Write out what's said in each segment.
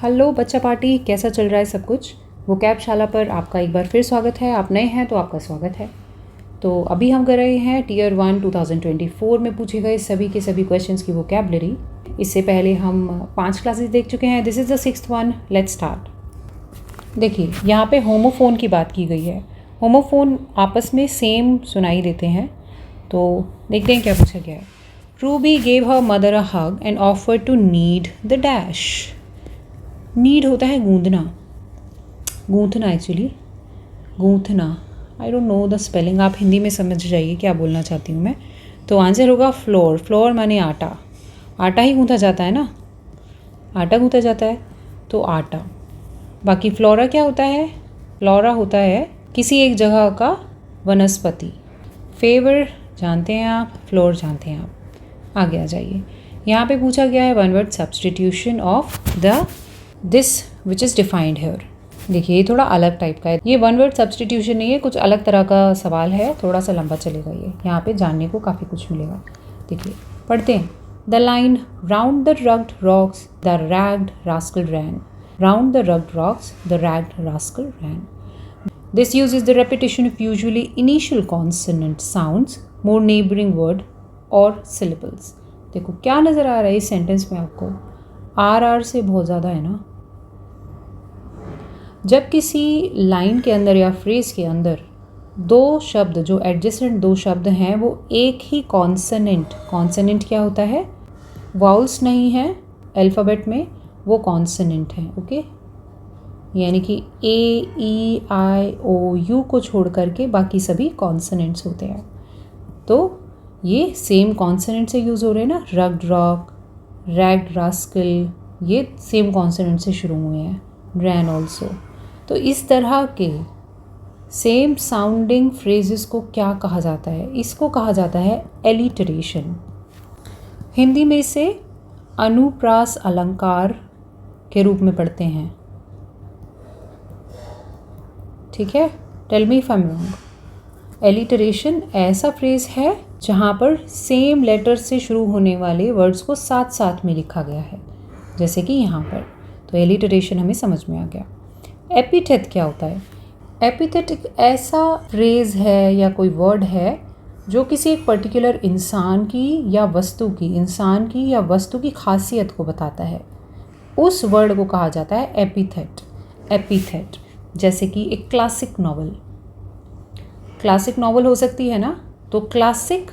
Hello बच्चा party, कैसा चल रहा है सब कुछ। वोकैब शाला पर आपका एक बार फिर स्वागत है। आप नए हैं तो आपका स्वागत है। तो अभी हम कर रहे हैं टीयर 1 2024 में पूछे गए सभी के सभी क्वेश्चंस की वोकैबलरी। इससे पहले हम 5 क्लासेस देख चुके हैं। This is the 6th one. Let's start. देखिए, यहाँ पे होमोफोन की बात की गई है। होमोफोन आपस में सेम सुनाई देते हैं। तो देखते हैं क्या पूछा गया है। Ruby gave her mother a hug and offer to knead the dash. Knead होता है गूंदना, गूंथना एक्चुअली, गूंथना। I don't know the spelling, आप हिंदी में समझ जाइए क्या बोलना चाहती हूँ मैं। तो आंसर होगा फ्लोर। फ्लोर माने आटा, आटा ही गूंथा जाता है ना, आटा गूंथा जाता है तो आटा। बाकी फ्लोरा क्या होता है? फ्लोरा होता है किसी एक जगह का वनस्पति। फेवर जानते हैं आप, फ्लोर जानते हैं आप। आगे आ जाइए। यहाँ पे पूछा गया है one word substitution of the this which is defined here. देखिए, ये थोड़ा अलग टाइप का है। ये वन वर्ड सब्सटीट्यूशन नहीं है, कुछ अलग तरह का सवाल है, थोड़ा सा लंबा चलेगा ये। यहाँ पे जानने को काफ़ी कुछ मिलेगा। देखिए, पढ़ते हैं। The line round the rugged rocks the ragged rascal ran. Round the rugged rocks the ragged rascal ran. This uses the repetition of usually initial consonant sounds, more neighboring word or syllables. देखो क्या नज़र आ रहा है इस sentence में आपको? Are से बहुत ज़्यादा है ना। जब किसी लाइन के अंदर या फ्रेज के अंदर दो शब्द, जो एडजेसेंट दो शब्द हैं, वो एक ही कॉन्सोनेंट, कॉन्सोनेंट क्या होता है? वाउल्स नहीं है अल्फ़ाबेट में, वो कॉन्सोनेंट हैं। ओके, यानी कि ए ई आई ओ यू को छोड़ करके बाकी सभी कॉन्सोनेंट्स होते हैं। तो ये सेम कॉन्सोनेंट से यूज़ हो रहे हैं ना। रग्ड रॉक, रैग्ड रास्कल, ये सेम कॉन्सोनेंट से शुरू हुए हैं। रैन ऑल्सो। तो इस तरह के सेम साउंडिंग फ्रेजेस को क्या कहा जाता है? इसको कहा जाता है एलिटरेशन। हिंदी में इसे अनुप्रास अलंकार के रूप में पढ़ते हैं। ठीक है, tell me if I am wrong. Alliteration ऐसा फ्रेज है जहाँ पर सेम लेटर से शुरू होने वाले वर्ड्स को साथ साथ में लिखा गया है, जैसे कि यहाँ पर। तो एलिटरेशन हमें समझ में आ गया। एपिथेट क्या होता है? एपिथेट एक ऐसा फ्रेज है या कोई वर्ड है जो किसी एक पर्टिकुलर इंसान की या वस्तु की खासियत को बताता है। उस वर्ड को कहा जाता है एपिथेट। एपिथेट जैसे कि एक क्लासिक नॉवल, क्लासिक नॉवल हो सकती है ना, तो क्लासिक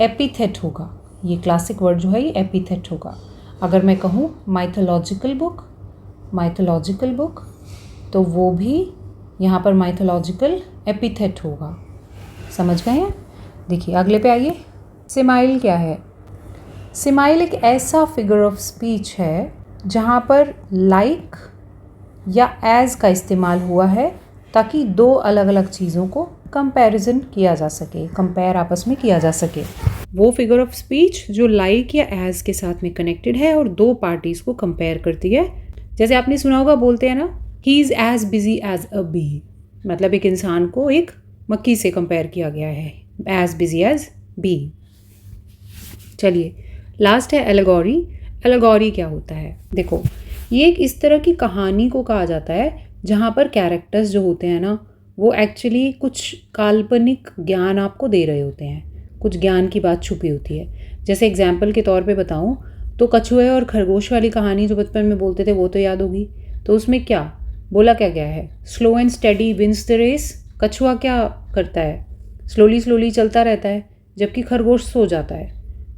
एपिथेट होगा। ये क्लासिक वर्ड जो है ये एपिथेट होगा। अगर मैं कहूँ माइथोलॉजिकल बुक, तो वो भी यहाँ पर माइथोलॉजिकल एपिथेट होगा। समझ गए हैं? देखिए अगले पे आइए। सिमाइल क्या है? सिमाइल एक ऐसा फिगर ऑफ स्पीच है जहाँ पर लाइक या एज का इस्तेमाल हुआ है ताकि दो अलग अलग चीज़ों को कंपैरिजन किया जा सके, कंपेयर आपस में किया जा सके। वो फिगर ऑफ स्पीच जो लाइक या एज के साथ में कनेक्टेड है और दो पार्टीज़ को कंपेयर करती है। जैसे आपने सुना होगा, बोलते हैं ना, he is as busy as a bee. मतलब एक इंसान को एक मक्खी से कंपेयर किया गया है, एज बिजी एज बी। चलिए लास्ट है एलेगोरी। एलेगोरी क्या होता है? देखो, ये एक इस तरह की कहानी को कहा जाता है जहाँ पर कैरेक्टर्स जो होते हैं ना, वो एक्चुअली कुछ काल्पनिक ज्ञान आपको दे रहे होते हैं, कुछ ज्ञान की बात छुपी होती है। जैसे एग्जाम्पल के तौर पे बताऊँ तो कछुए और खरगोश वाली कहानी जो बचपन में बोलते थे वो तो याद होगी। तो उसमें क्या बोला क्या गया है? Slow and steady wins the race. कछुआ क्या करता है? स्लोली चलता रहता है, जबकि खरगोश सो जाता है।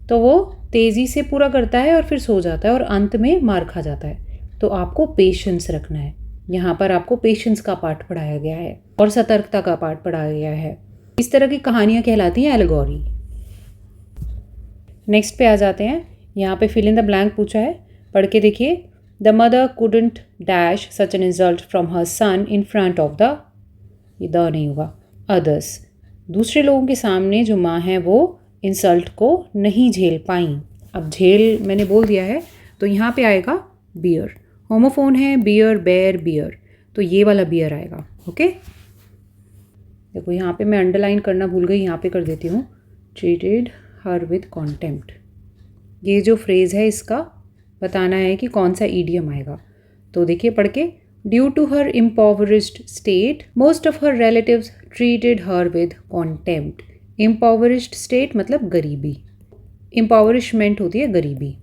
तो वो तेज़ी से पूरा करता है और फिर सो जाता है और अंत में मार खा जाता है। तो आपको पेशेंस रखना है। यहाँ पर आपको पेशेंस का पाठ पढ़ाया गया है और सतर्कता का पाठ पढ़ाया गया है। इस तरह की कहानियाँ कहलाती हैं एलेगोरी। नेक्स्ट पे आ जाते हैं। यहाँ पे फिल इन द ब्लैंक पूछा है, पढ़ के देखिए। The mother couldn't dash such an insult from her son in front of the, ये द नहीं होगा, अदर्स। दूसरे लोगों के सामने जो माँ है वो इंसल्ट को नहीं झेल पाई। अब झेल मैंने बोल दिया है, तो यहाँ पे आएगा बियर। होमोफोन है बियर, बेयर, बियर, तो ये वाला बियर आएगा। ओके, देखो यहाँ पे मैं अंडरलाइन करना भूल गई, यहाँ पे कर देती हूँ। Treated her with contempt. ये जो फ्रेज़ है इसका बताना है कि कौन सा ईडियम आएगा। तो देखिए पढ़ के, due to her impoverished state most of her relatives treated her with contempt. Impoverished state मतलब गरीबी, इम्पॉवरिशमेंट होती है गरीबी,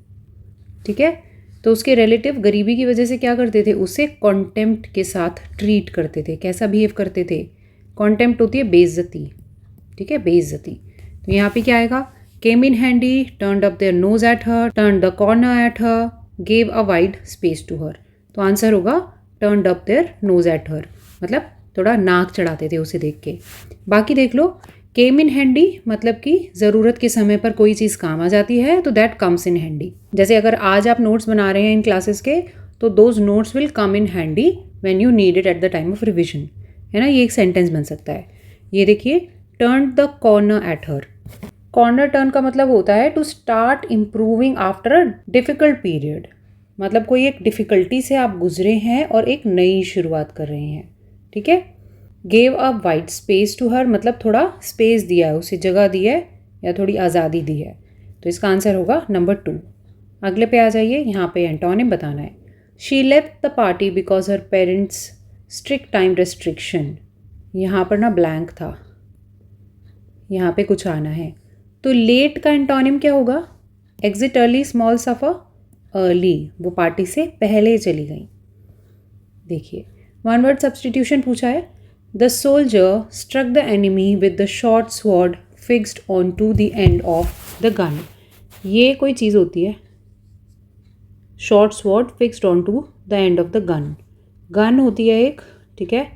ठीक है। तो उसके रिलेटिव गरीबी की वजह से क्या करते थे, उसे कॉन्टेम्प्ट के साथ ट्रीट करते थे। कैसा बिहेव करते थे, कॉन्टेम्प्ट होती है बेइज्जती, ठीक है, बेइज्जती। तो यहाँ पे क्या आएगा, came in handy, turned up their nose at her, turn the corner at her, gave a wide space to her. तो आंसर होगा turned up their nose at her, मतलब थोड़ा नाक चढ़ाते थे उसे देख के। बाकी देख लो, केम इन हैंडी मतलब कि ज़रूरत के समय पर कोई चीज़ काम आ जाती है, तो दैट कम्स इन हैंडी। जैसे अगर आज आप नोट्स बना रहे हैं इन क्लासेस के, तो those notes will come in handy when you need it at the time of revision, है ना। ये एक सेंटेंस बन सकता है। ये देखिए, turn the corner at her. Corner turn का मतलब होता है to start improving after a difficult period, मतलब कोई एक डिफ़िकल्टी से आप गुजरे हैं और एक नई शुरुआत कर रहे हैं, ठीक है। Gave a wide space to her मतलब थोड़ा स्पेस दिया है, उसे जगह दी है या थोड़ी आज़ादी दी है। तो इसका आंसर होगा नंबर 2। अगले पे आ जाइए, यहाँ पे एंटोनिम बताना है। She left the party because her parents strict time restriction. यहाँ पर ना ब्लैंक था, यहाँ पे कुछ आना है। तो लेट का एंटोनिम क्या होगा, एग्जिट अर्ली, स्मॉल सफ़र, अर्ली, वो पार्टी से पहले चली गई। देखिए, वन वर्ड सब्सटीट्यूशन पूछा है। The soldier struck the enemy with the short sword fixed onto the end of the gun. ये कोई चीज़ होती है, short sword fixed onto the end of the gun. Gun होती है एक, ठीक है।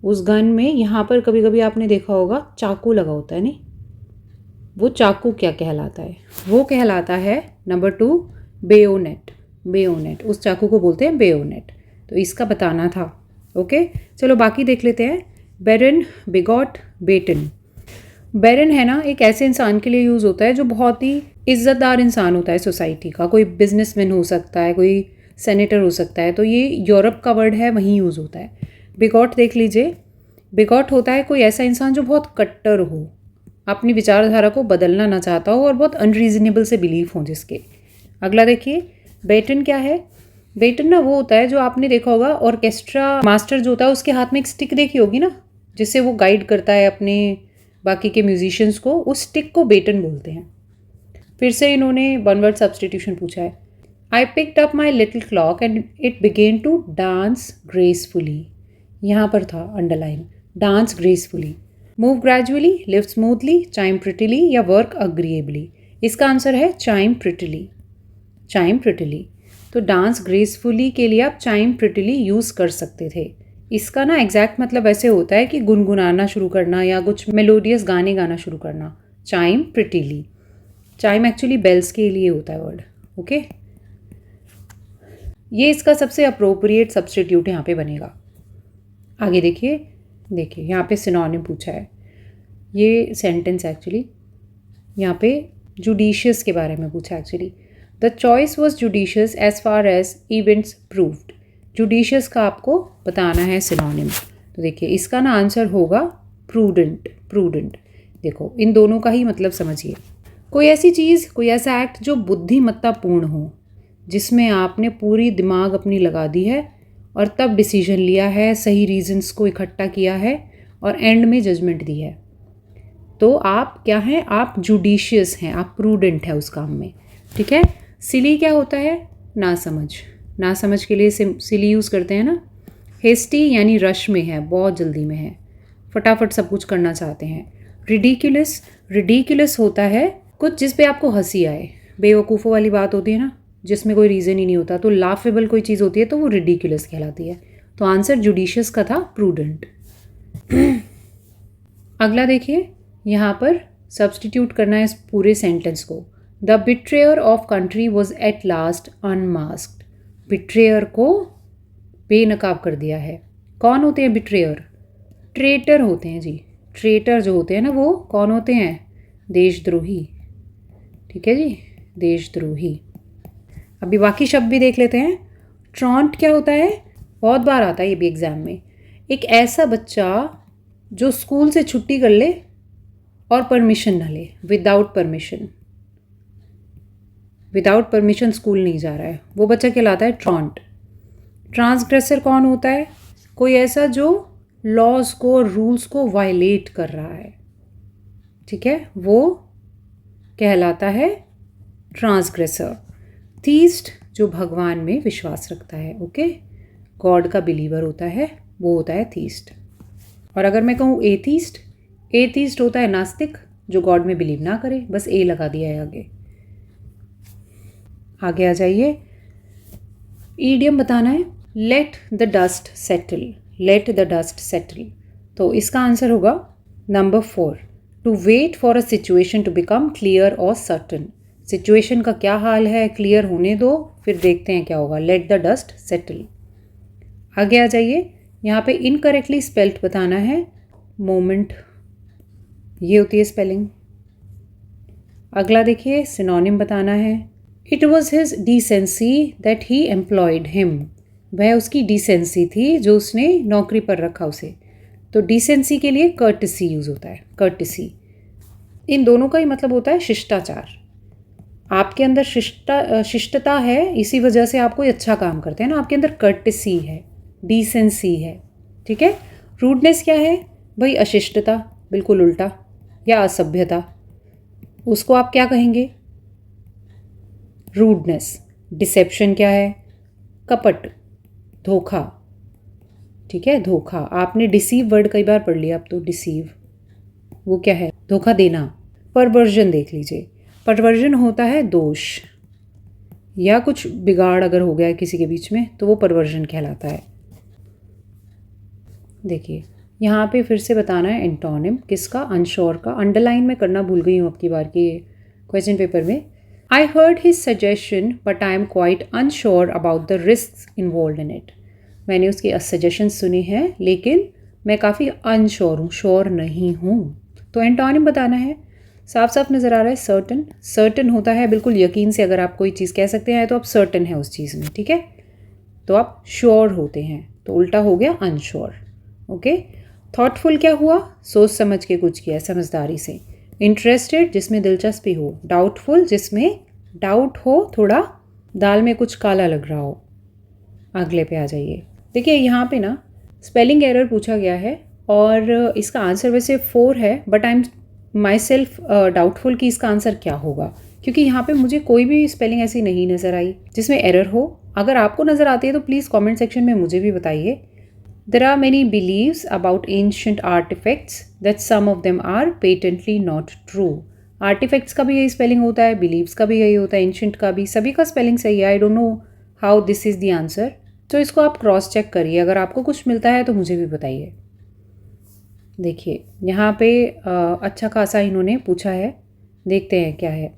उस गन में यहाँ पर कभी कभी आपने देखा होगा चाकू लगा होता है, नहीं, वो चाकू क्या कहलाता है, वो कहलाता है नंबर 2 बेयोनेट। बेयोनेट, उस चाकू को बोलते हैं बेयोनेट। तो इसका बताना था, ओके। चलो बाकी देख लेते हैं। बैरन, बिगॉट, बेटन। बैरन है ना, एक ऐसे इंसान के लिए यूज़ होता है जो बहुत ही इज़्ज़तदार इंसान होता है सोसाइटी का। कोई बिजनेसमैन हो सकता है, कोई सेनेटर हो सकता है, तो ये यूरोप का वर्ड है, वहीं यूज़ होता है। बिगॉट देख लीजिए, बिगॉट होता है कोई ऐसा इंसान जो बहुत कट्टर हो, अपनी विचारधारा को बदलना ना चाहता हो और बहुत अनरीजनेबल से बिलीफ हो जिसके। अगला देखिए, बेटन क्या है। बेटन ना वो होता है जो आपने देखा होगा, ऑर्केस्ट्रा मास्टर जो होता है उसके हाथ में एक स्टिक देखी होगी ना, जिससे वो गाइड करता है अपने बाकी के म्यूजिशियंस को, उस स्टिक को बेटन बोलते हैं। फिर से इन्होंने वन वर्ड सब्सटीट्यूशन पूछा है। I picked up my little clock and it began to dance gracefully. यहाँ पर था underline, dance gracefully. Move gradually, live smoothly, chime prettily या वर्क अग्रीएबली। इसका आंसर है चाइम प्रिटिली, चाइम प्रिटिली। तो डांस ग्रेसफुली के लिए आप चाइम प्रिटिली यूज़ कर सकते थे। इसका ना एग्जैक्ट मतलब ऐसे होता है कि गुनगुनाना शुरू करना या कुछ मेलोडियस गाने गाना शुरू करना, चाइम प्रिटिली। चाइम एक्चुअली बेल्स के लिए होता है वर्ड, ओके। ये इसका सबसे अप्रोप्रिएट सब्स्टिट्यूट यहाँ पे बनेगा। आगे देखिए, देखिए यहाँ पे सिनोनिम पूछा है। ये सेंटेंस एक्चुअली यहाँ पे जुडिशियस के बारे में पूछा actually. The choice was judicious as far as events proved. Judicious का आपको बताना है सिनोनिम। तो देखिए इसका ना आंसर होगा प्रूडेंट, प्रूडेंट। देखो इन दोनों का ही मतलब समझिए। कोई ऐसी चीज़, कोई ऐसा एक्ट जो बुद्धिमत्तापूर्ण हो, जिसमें आपने पूरी दिमाग अपनी लगा दी है और तब डिसीजन लिया है, सही रीजंस को इकट्ठा किया है और एंड में जजमेंट दी है, तो आप क्या हैं, आप जुडिशियस हैं, आप प्रूडेंट है उस काम में, ठीक है। सिली क्या होता है, ना समझ। ना समझ के लिए सिली यूज़ करते हैं ना। हेस्टी यानी रश में है, बहुत जल्दी में है, फटाफट सब कुछ करना चाहते हैं। रिडिकुलस, रिडिकुलस होता है कुछ जिस पे आपको हंसी आए, बेवकूफ़ों वाली बात होती है ना, जिसमें कोई रीज़न ही नहीं होता, तो लाफेबल कोई चीज़ होती है तो वो रिडिकुलस कहलाती है। तो आंसर जुडिशियस का था प्रूडेंट। अगला देखिए, यहाँ पर सब्स्टिट्यूट करना है इस पूरे सेंटेंस को। The betrayer of country was at last unmasked. Betrayer को बेनकाब कर दिया है। कौन होते हैं बिट्रेयर, ट्रेटर होते हैं जी। ट्रेटर जो होते हैं ना वो कौन होते हैं, देशद्रोही, ठीक है जी, देशद्रोही। अभी बाकी शब्द भी देख लेते हैं। ट्रॉन्ट क्या होता है, बहुत बार आता है ये भी एग्ज़ाम में। एक ऐसा बच्चा जो स्कूल से छुट्टी कर ले और परमिशन ना ले, without permission, without permission school नहीं जा रहा है, वो बच्चा कहलाता है ट्रॉन्ट। ट्रांसग्रेसर कौन होता है? कोई ऐसा जो लॉज को, रूल्स को वायलेट कर रहा है, ठीक है, वो कहलाता है ट्रांसग्रेसर। थीस्ट जो भगवान में विश्वास रखता है, ओके, गॉड का बिलीवर होता है, वो होता है थीस्ट। और अगर मैं कहूँ एथीस्ट, एथीस्ट होता है नास्तिक, जो गॉड में बिलीव ना करे, बस ए लगा दिया है आगे। आगे आ जाइए, ईडियम बताना है, let the dust settle, let the dust settle. तो इसका आंसर होगा number 4, to wait for a situation to become clear और सर्टन। सिचुएशन का क्या हाल है, क्लियर होने दो, फिर देखते हैं क्या होगा, लेट द डस्ट सेटल। आगे आ जाइए, यहाँ पे इनकरेक्टली स्पेल्ड बताना है, मोमेंट, ये होती है स्पेलिंग। अगला देखिए, सिनोनिम बताना है, it was his decency that he employed him. वह उसकी डिसेंसी थी जो उसने नौकरी पर रखा उसे। तो डिसेंसी के लिए कर्टिसी यूज़ होता है, कर्टिसी। इन दोनों का ही मतलब होता है शिष्टाचार। आपके अंदर शिष्टता है, इसी वजह से आप कोई अच्छा काम करते हैं ना, आपके अंदर कर्टिसी है, डिसेंसी है, ठीक है। रूडनेस क्या है भाई? अशिष्टता, बिल्कुल उल्टा, या असभ्यता, उसको आप क्या कहेंगे? रूडनेस। डिसेप्शन क्या है? कपट, धोखा, ठीक है, धोखा। आपने डिसीव वर्ड कई बार पढ़ लिया अब तो, डिसीव वो क्या है? धोखा देना। परवर्जन देख लीजिए, परवर्जन होता है दोष या कुछ बिगाड़ अगर हो गया है किसी के बीच में तो वो परवर्जन कहलाता है। देखिए यहाँ पे फिर से बताना है एंटोनिम किसका? अनश्योर का। अंडरलाइन में करना भूल गई हूँ अब की बार के क्वेश्चन पेपर में। I heard his suggestion but I am quite unsure about the risk involve in it. मैंने उसके सजेशन सुने हैं लेकिन मैं काफ़ी अनश्योर हूँ, श्योर नहीं हूँ। तो एंटोनिम बताना है, साफ साफ नज़र आ रहा है सर्टन। सर्टन होता है बिल्कुल यकीन से, अगर आप कोई चीज़ कह सकते हैं तो आप सर्टन है उस चीज़ में, ठीक है, तो आप श्योर होते हैं, तो उल्टा हो गया अनश्योर, ओके। थॉटफुल क्या हुआ? सोच समझ के कुछ किया, समझदारी से। इंटरेस्टेड जिसमें दिलचस्पी हो। डाउटफुल जिसमें डाउट हो, थोड़ा दाल में कुछ काला लग रहा हो। अगले पे आ जाइए, देखिए यहाँ पे ना स्पेलिंग एरर पूछा गया है और इसका आंसर वैसे 4 है, but I am my self doubtful कि इसका आंसर क्या होगा, क्योंकि यहाँ पे मुझे कोई भी स्पेलिंग ऐसी नहीं नज़र आई जिसमें एरर हो। अगर आपको नज़र आती है तो प्लीज़ कमेंट सेक्शन में मुझे भी बताइए। There are many beliefs about ancient artifacts that some of them are patently not true. Artifacts का भी यही स्पेलिंग होता है, beliefs का भी यही होता है, ancient का भी, सभी का स्पेलिंग सही है। I don't know how this is the answer. तो इसको आप क्रॉस चेक करिए, अगर आपको कुछ मिलता है तो मुझे भी बताइए। देखिए यहाँ पे अच्छा खासा इन्होंने पूछा है, देखते हैं क्या है।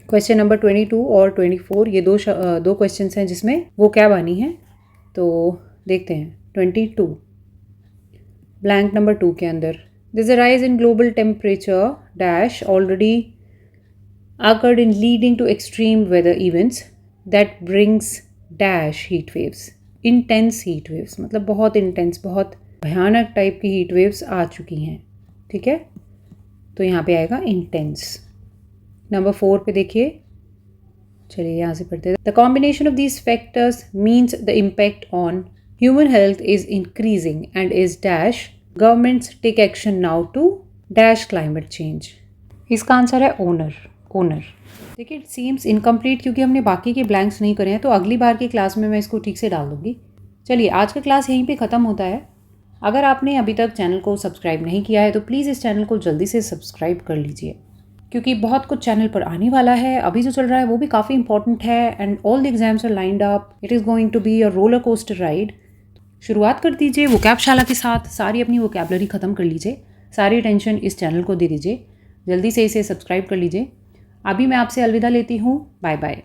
क्वेश्चन नंबर 22 और 24, ये दो क्वेश्चन हैं जिसमें वो क्या बनी है, तो देखते हैं। 22 ब्लैंक नंबर 2 के अंदर, this a rise in global temperature dash already occurred in leading to extreme weather events that brings dash heat waves. Intense heat waves मतलब बहुत इंटेंस, बहुत भयानक टाइप की हीट वेव्स आ चुकी हैं, ठीक है, तो यहाँ पे आएगा इंटेंस। नंबर 4 पे देखिए, चलिए यहाँ से पढ़ते हैं। The combination of these factors means the impact on human health is increasing and is dash governments take action now to dash climate change. इसका आंसर है ओनर, ओनर। देखिए इट सीम्स इनकम्प्लीट क्योंकि हमने बाकी के ब्लैंक्स नहीं करे हैं, तो अगली बार की क्लास में मैं इसको ठीक से डाल दूँगी। चलिए आज का क्लास यहीं पे ख़त्म होता है। अगर आपने अभी तक चैनल को सब्सक्राइब नहीं किया है तो प्लीज़ इस चैनल को जल्दी से सब्सक्राइब कर लीजिए, क्योंकि बहुत कुछ चैनल पर आने वाला है। अभी जो चल रहा है वो भी काफ़ी इंपॉर्टेंट है and all the exams are lined up. It is going to be a roller coaster ride. शुरुआत कर दीजिए वोकैबशाला के साथ, सारी अपनी वोकैबलरी ख़त्म कर लीजिए, सारी टेंशन इस चैनल को दे दीजिए, जल्दी से इसे सब्सक्राइब कर लीजिए। अभी मैं आपसे अलविदा लेती हूँ, बाय बाय।